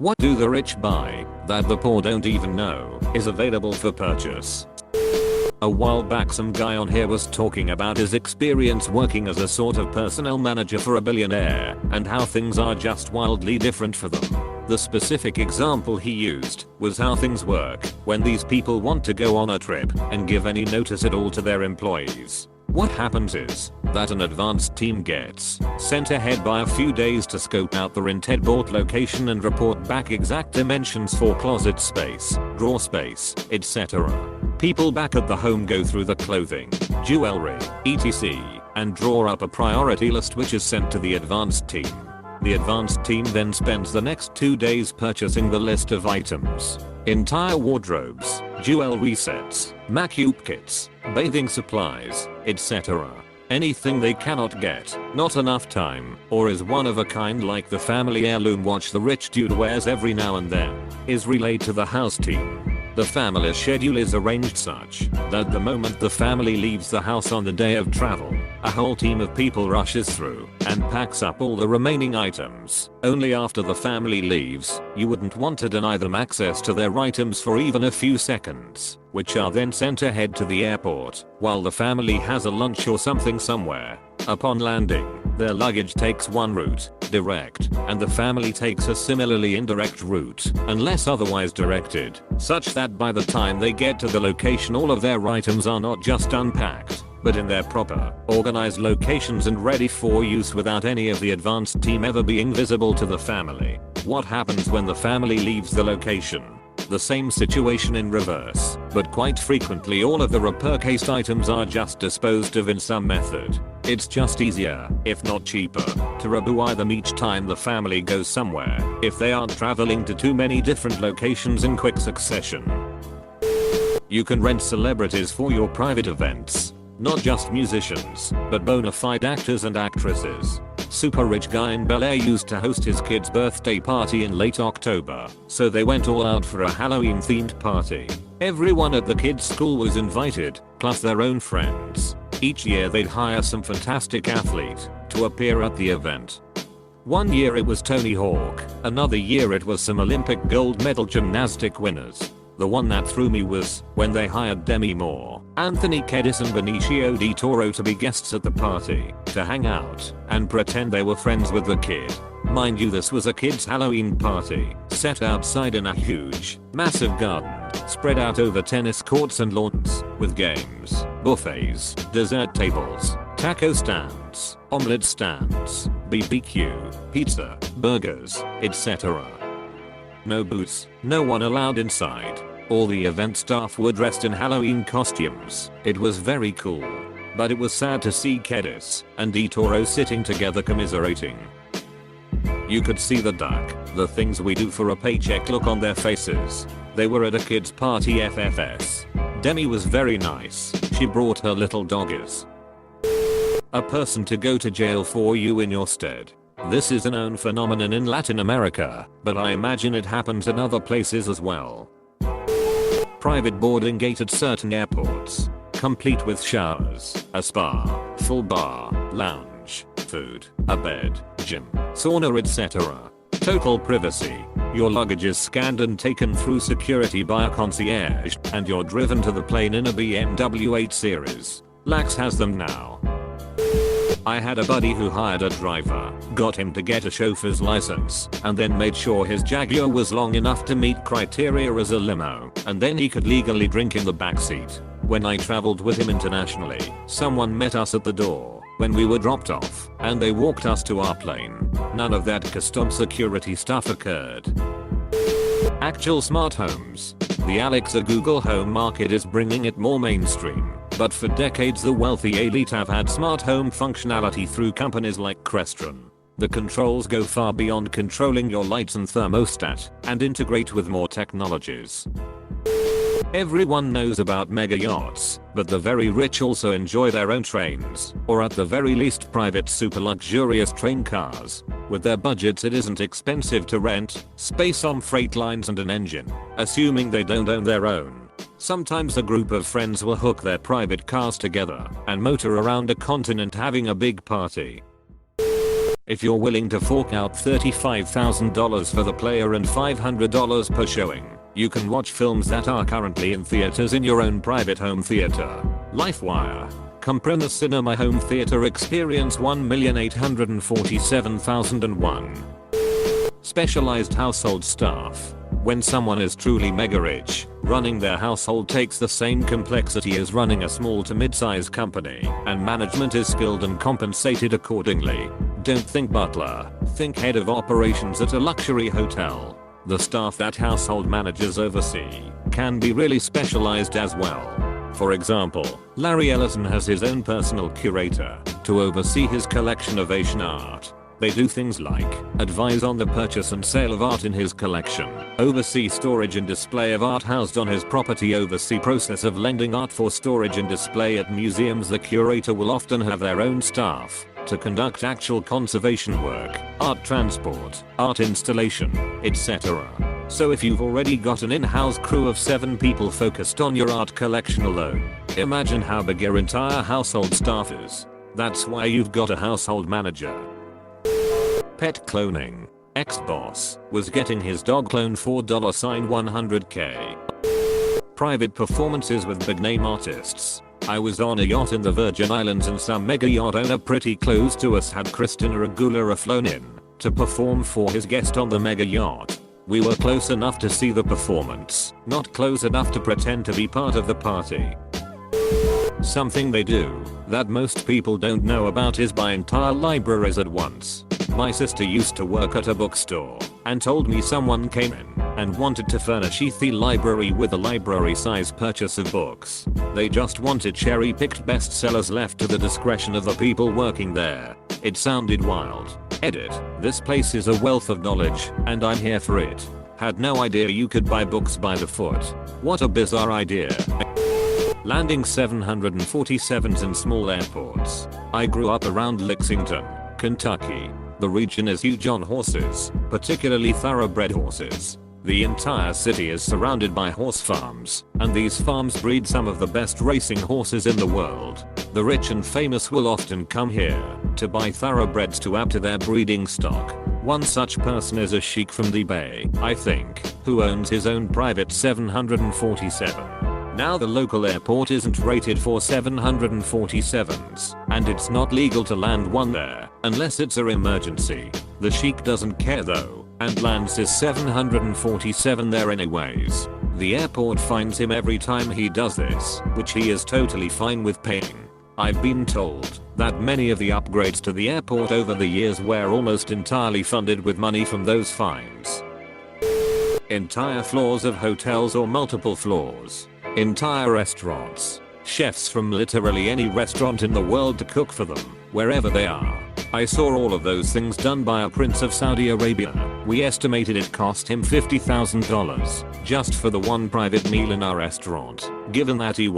What do the rich buy that the poor don't even know is available for purchase? A while back some guy on here was talking about his experience working as a sort of personnel manager for a billionaire and how things are just wildly different for them. The specific example he used was how things work when these people want to go on a trip and give any notice at all to their employees. What happens is that an advanced team gets sent ahead by a few days to scope out the rented bought location and report back exact dimensions for closet space, drawer space, etc. People back at the home go through the clothing, jewelry, etc. and draw up a priority list which is sent to the advanced team. The advanced team then spends the next 2 days purchasing the list of items. Entire wardrobes, jewelry sets, makeup kits, bathing supplies, etc. Anything they cannot get, not enough time, or is one of a kind like the family heirloom watch the rich dude wears every now and then, is relayed to the house team. The family schedule is arranged such that the moment the family leaves the house on the day of travel, a whole team of people rushes through and packs up all the remaining items. Only after the family leaves, you wouldn't want to deny them access to their items for even a few seconds, which are then sent ahead to the airport while the family has a lunch or something somewhere. Upon landing, their luggage takes one route, direct, and the family takes a similarly indirect route, unless otherwise directed, such that by the time they get to the location all of their items are not just unpacked, but in their proper, organized locations and ready for use without any of the advanced team ever being visible to the family. What happens when the family leaves the location? The same situation in reverse, but quite frequently all of the repurchased items are just disposed of in some method. It's just easier, if not cheaper, to rebuy them each time the family goes somewhere, if they aren't traveling to too many different locations in quick succession. You can rent celebrities for your private events. Not just musicians, but bona fide actors and actresses. Super rich guy in Bel Air used to host his kid's birthday party in late October, so they went all out for a Halloween themed party. Everyone at the kid's school was invited, plus their own friends. Each year they'd hire some fantastic athlete to appear at the event. One year it was Tony Hawk, another year it was some Olympic gold medal gymnastic winners. The one that threw me was when they hired Demi Moore, Anthony Kiedis and Benicio del Toro to be guests at the party, to hang out and pretend they were friends with the kid. Mind you, this was a kid's Halloween party, set outside in a huge, massive garden, spread out over tennis courts and lawns, with games, buffets, dessert tables, taco stands, omelette stands, BBQ, pizza, burgers, etc. No booths, no one allowed inside. All the event staff were dressed in Halloween costumes. It was very cool. But it was sad to see Kiedis and Del Toro sitting together commiserating. You could see the duck, the things we do for a paycheck look on their faces. They were at a kid's party FFS. Demi was very nice. She brought her little doggies. A person to go to jail for you in your stead. This is a known phenomenon in Latin America, but I imagine it happens in other places as well. Private boarding gate at certain airports, complete with showers, a spa, full bar, lounge, food, a bed, gym, sauna, etc. Total privacy. Your luggage is scanned and taken through security by a concierge, and you're driven to the plane in a BMW 8 Series. Lax has them now. I had a buddy who hired a driver, got him to get a chauffeur's license, and then made sure his Jaguar was long enough to meet criteria as a limo, and then he could legally drink in the backseat. When I traveled with him internationally, someone met us at the door when we were dropped off, and they walked us to our plane. None of that custom security stuff occurred. Actual smart homes. The Alexa Google Home market is bringing it more mainstream. But for decades the wealthy elite have had smart home functionality through companies like Crestron. The controls go far beyond controlling your lights and thermostat, and integrate with more technologies. Everyone knows about mega yachts, but the very rich also enjoy their own trains, or at the very least private super luxurious train cars. With their budgets it isn't expensive to rent space on freight lines and an engine, assuming they don't own their own. Sometimes a group of friends will hook their private cars together and motor around a continent having a big party. If you're willing to fork out $35,000 for the player and $500 per showing, you can watch films that are currently in theaters in your own private home theater. LifeWire. Comprona Cinema Home Theater Experience 1,847,001. Specialized household staff. When someone is truly mega rich, running their household takes the same complexity as running a small to mid-sized company, and management is skilled and compensated accordingly. Don't think butler, think head of operations at a luxury hotel. The staff that household managers oversee can be really specialized as well. For example, Larry Ellison has his own personal curator to oversee his collection of Asian art. They do things like advise on the purchase and sale of art in his collection, oversee storage and display of art housed on his property, oversee process of lending art for storage and display at museums. The curator will often have their own staff to conduct actual conservation work, art transport, art installation, etc. So if you've already got an in-house crew of 7 people focused on your art collection alone, imagine how big your entire household staff is. That's why you've got a household manager. Pet cloning. Ex-boss was getting his dog cloned for $100K. Private performances with big name artists. I was on a yacht in the Virgin Islands and some mega yacht owner pretty close to us had Christina Aguilera flown in to perform for his guest on the mega yacht. We were close enough to see the performance, not close enough to pretend to be part of the party. Something they do that most people don't know about is buy entire libraries at once. My sister used to work at a bookstore and told me someone came in and wanted to furnish the library with a library-size purchase of books. They just wanted cherry-picked bestsellers left to the discretion of the people working there. It sounded wild. Edit. This place is a wealth of knowledge, and I'm here for it. Had no idea you could buy books by the foot. What a bizarre idea. Landing 747s in small airports. I grew up around Lexington, Kentucky. The region is huge on horses, particularly thoroughbred horses. The entire city is surrounded by horse farms, and these farms breed some of the best racing horses in the world. The rich and famous will often come here to buy thoroughbreds to add to their breeding stock. One such person is a sheik from the Bay, I think, who owns his own private 747. Now the local airport isn't rated for 747s, and it's not legal to land one there, unless it's an emergency. The sheik doesn't care though, and lands his 747 there anyways. The airport fines him every time he does this, which he is totally fine with paying. I've been told that many of the upgrades to the airport over the years were almost entirely funded with money from those fines. Entire floors of hotels or multiple floors. Entire restaurants. Chefs from literally any restaurant in the world to cook for them, wherever they are. I saw all of those things done by a prince of Saudi Arabia. We estimated it cost him $50,000 just for the one private meal in our restaurant, given that he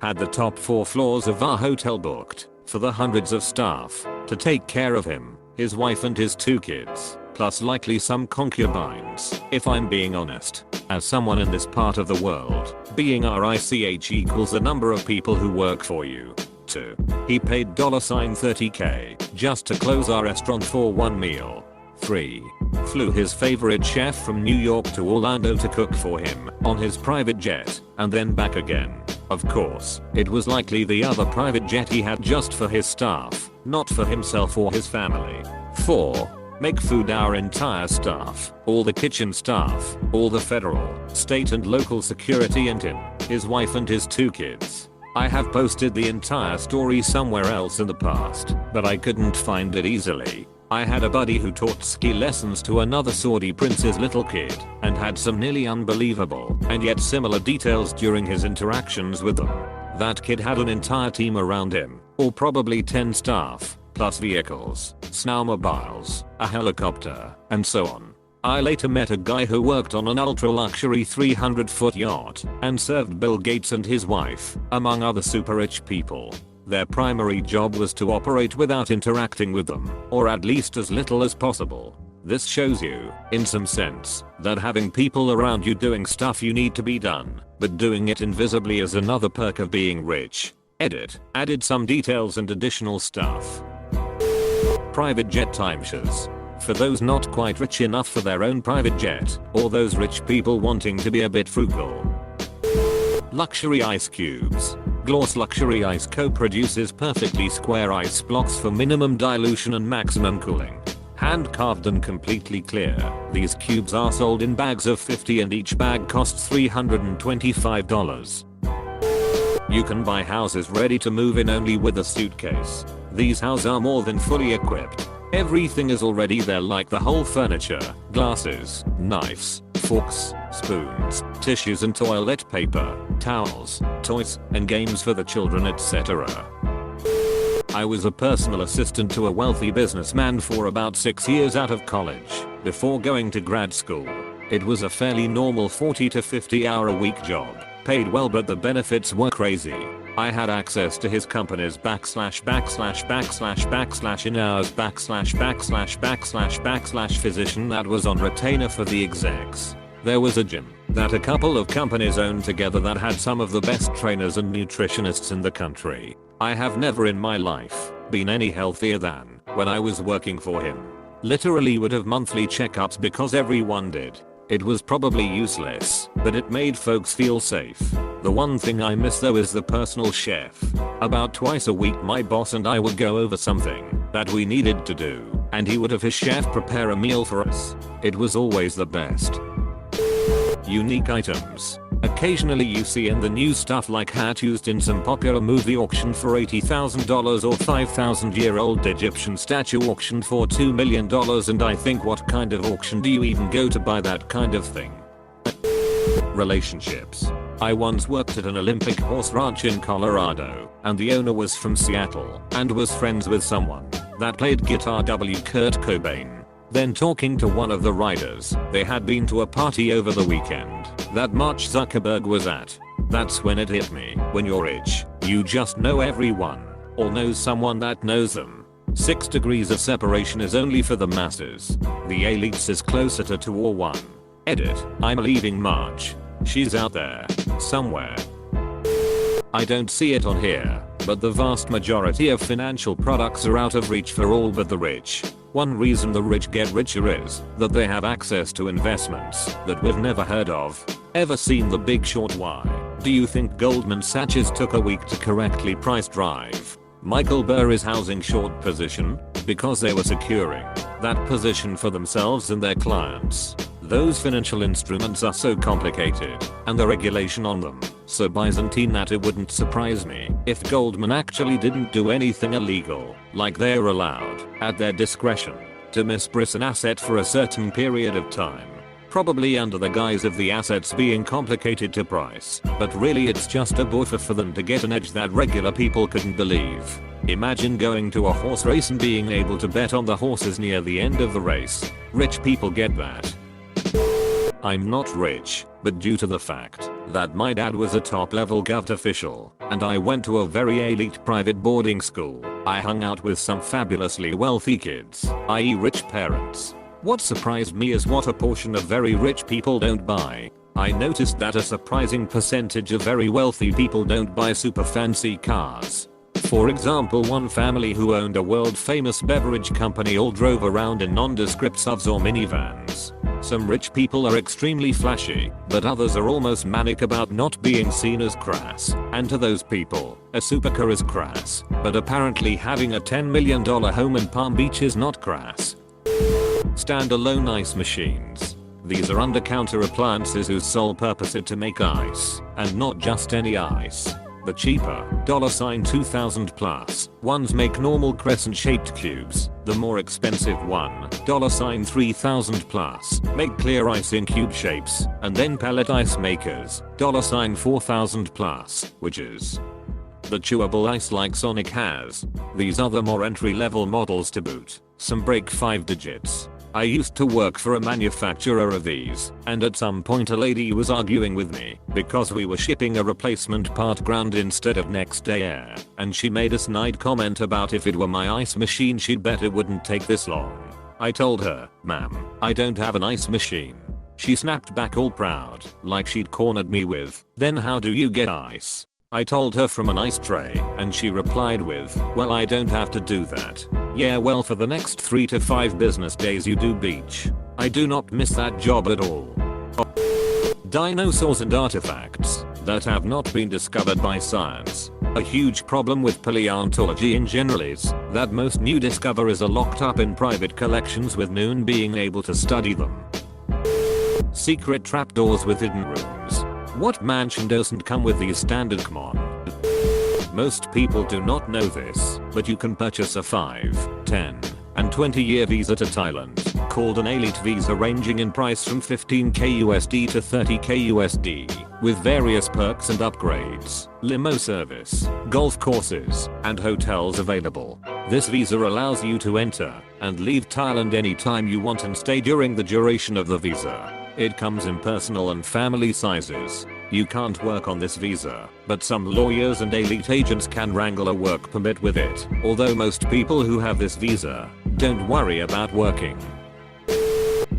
had the top 4 floors of our hotel booked for the hundreds of staff to take care of him, his wife and his 2 kids, plus likely some concubines, if I'm being honest. As someone in this part of the world, being RICH equals the number of people who work for you. 2. He paid $30K just to close our restaurant for one meal. 3. Flew his favorite chef from New York to Orlando to cook for him on his private jet, and then back again. Of course, it was likely the other private jet he had just for his staff, not for himself or his family. 4. Make food our entire staff, all the kitchen staff, all the federal, state and local security and him, his wife and his 2 kids. I have posted the entire story somewhere else in the past, but I couldn't find it easily. I had a buddy who taught ski lessons to another Saudi prince's little kid, and had some nearly unbelievable and yet similar details during his interactions with them. That kid had an entire team around him, or probably 10 staff, plus vehicles, snowmobiles, a helicopter, and so on. I later met a guy who worked on an ultra-luxury 300-foot yacht and served Bill Gates and his wife, among other super rich people. Their primary job was to operate without interacting with them, or at least as little as possible. This shows you, in some sense, that having people around you doing stuff you need to be done, but doing it invisibly is another perk of being rich. Edit. Added some details and additional stuff. private jet timeshares. For those not quite rich enough for their own private jet, or those rich people wanting to be a bit frugal. Luxury ice cubes. Gloss Luxury Ice Co. produces perfectly square ice blocks for minimum dilution and maximum cooling. Hand carved and completely clear, these cubes are sold in bags of 50 and each bag costs $325. You can buy houses ready to move in only with a suitcase. These houses are more than fully equipped. Everything is already there, like the whole furniture, glasses, knives, forks, spoons, tissues and toilet paper, towels, toys, and games for the children, etc. I was a personal assistant to a wealthy businessman for about 6 years out of college, before going to grad school. It was a fairly normal 40 to 50 hour a week job, paid well, but the benefits were crazy. I had access to his company's in hours physician that was on retainer for the execs. There was a gym that a couple of companies owned together that had some of the best trainers and nutritionists in the country. I have never in my life been any healthier than when I was working for him. Literally would have monthly checkups because everyone did. It was probably useless, but it made folks feel safe. The one thing I miss though is the personal chef. About twice a week my boss and I would go over something that we needed to do, and he would have his chef prepare a meal for us. It was always the best. Unique items. Occasionally you see in the news stuff like hat used in some popular movie auction for $80,000 or 5,000-year-old Egyptian statue auctioned for $2 million, and I think, what kind of auction do you even go to buy that kind of thing? Relationships. I once worked at an Olympic horse ranch in Colorado, and the owner was from Seattle and was friends with someone that played guitar Kurt Cobain. Then talking to one of the riders, they had been to a party over the weekend that Mark Zuckerberg was at. That's when it hit me. When you're rich, you just know everyone, or know someone that knows them. 6 degrees of separation is only for the masses. The elites is closer to 2 or 1. Edit. I'm leaving March. She's out there somewhere. I don't see it on here, but the vast majority of financial products are out of reach for all but the rich. One reason the rich get richer is that they have access to investments that we've never heard of. Ever seen The Big Short? Why do you think Goldman Sachs took a week to correctly price drive Michael Burry's housing short position? Because they were securing that position for themselves and their clients. Those financial instruments are so complicated, and the regulation on them so Byzantine that it wouldn't surprise me if Goldman actually didn't do anything illegal, like they're allowed, at their discretion, to misprice an asset for a certain period of time. Probably under the guise of the assets being complicated to price, but really it's just a buffer for them to get an edge that regular people couldn't believe. Imagine going to a horse race and being able to bet on the horses near the end of the race. Rich people get that. I'm not rich, but due to the fact that my dad was a top-level gov official, and I went to a very elite private boarding school, I hung out with some fabulously wealthy kids, i.e. rich parents. What surprised me is what a portion of very rich people don't buy. I noticed that a surprising percentage of very wealthy people don't buy super fancy cars. For example, one family who owned a world-famous beverage company all drove around in nondescript SUVs or minivans. Some rich people are extremely flashy, but others are almost manic about not being seen as crass. And to those people, a supercar is crass, but apparently having a $10 million home in Palm Beach is not crass. Standalone ice machines. These are under-counter appliances whose sole purpose is to make ice, and not just any ice. The cheaper, $2,000 plus ones make normal crescent-shaped cubes. The more expensive one, $3,000 plus, make clear ice in cube shapes, and then pellet ice makers, $4,000 plus, which is the chewable ice like Sonic has. These are the more entry-level models to boot. Some break 5 digits. I used to work for a manufacturer of these, and at some point a lady was arguing with me because we were shipping a replacement part ground instead of next day air, and she made a snide comment about if it were my ice machine she'd bet it wouldn't take this long. I told her, "Ma'am, I don't have an ice machine." She snapped back all proud, like she'd cornered me with, "Then how do you get ice?" I told her from an ice tray, and she replied with, "Well, I don't have to do that. Yeah, well, for the next 3 to 5 business days you do beach. I do not miss that job at all. Dinosaurs and artifacts that have not been discovered by science. A huge problem with paleontology in general is that most new discoveries are locked up in private collections with no one being able to study them. Secret trapdoors with hidden rooms. What mansion doesn't come with these standard? Come on. Most people do not know this, but you can purchase a 5, 10, and 20-year visa to Thailand, called an elite visa, ranging in price from 15k USD to 30k USD, with various perks and upgrades, limo service, golf courses, and hotels available. This visa allows you to enter and leave Thailand anytime you want and stay during the duration of the visa. It comes in personal and family sizes. You can't work on this visa, but some lawyers and elite agents can wrangle a work permit with it, although most people who have this visa don't worry about working.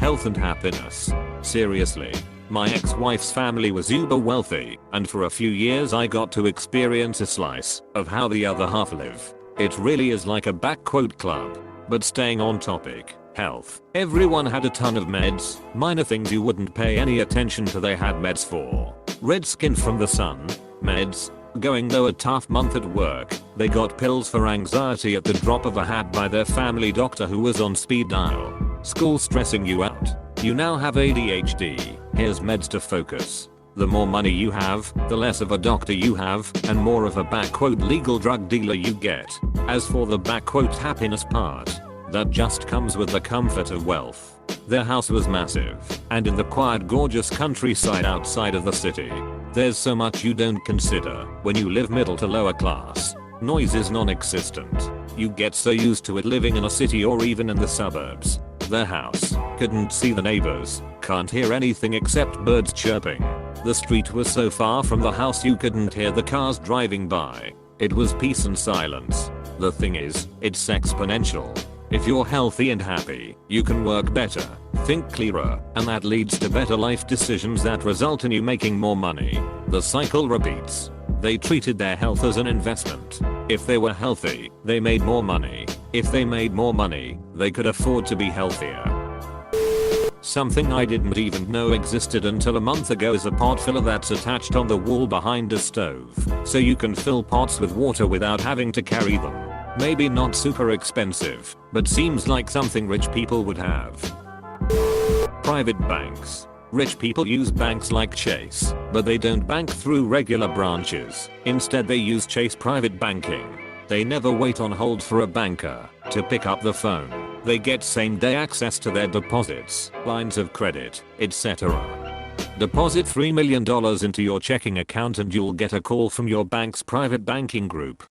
Health and happiness. Seriously. My ex-wife's family was uber wealthy, and for a few years I got to experience a slice of how the other half live. It really is like a backquote club. But staying on topic, health. Everyone had a ton of meds, minor things you wouldn't pay any attention to they had meds for. Red skin from the sun, meds. Going though a tough month at work, they got pills for anxiety at the drop of a hat by their family doctor who was on speed dial. School stressing you out. You now have ADHD, here's meds to focus. The more money you have, the less of a doctor you have, and more of a backquote legal drug dealer you get. As for the backquote happiness part, that just comes with the comfort of wealth. Their house was massive, and in the quiet gorgeous countryside outside of the city. There's so much you don't consider when you live middle to lower class. Noise is non-existent. You get so used to it living in a city or even in the suburbs. Their house couldn't see the neighbors, can't hear anything except birds chirping. The street was so far from the house you couldn't hear the cars driving by. It was peace and silence. The thing is, it's exponential. If you're healthy and happy, you can work better, think clearer, and that leads to better life decisions that result in you making more money. The cycle repeats. They treated their health as an investment. If they were healthy, they made more money. If they made more money, they could afford to be healthier. Something I didn't even know existed until a month ago is a pot filler that's attached on the wall behind a stove, so you can fill pots with water without having to carry them. Maybe not super expensive, but seems like something rich people would have. Private banks. Rich people use banks like Chase, but they don't bank through regular branches. Instead they use Chase Private Banking. They never wait on hold for a banker to pick up the phone. They get same-day access to their deposits, lines of credit, etc. Deposit $3 million into your checking account and you'll get a call from your bank's private banking group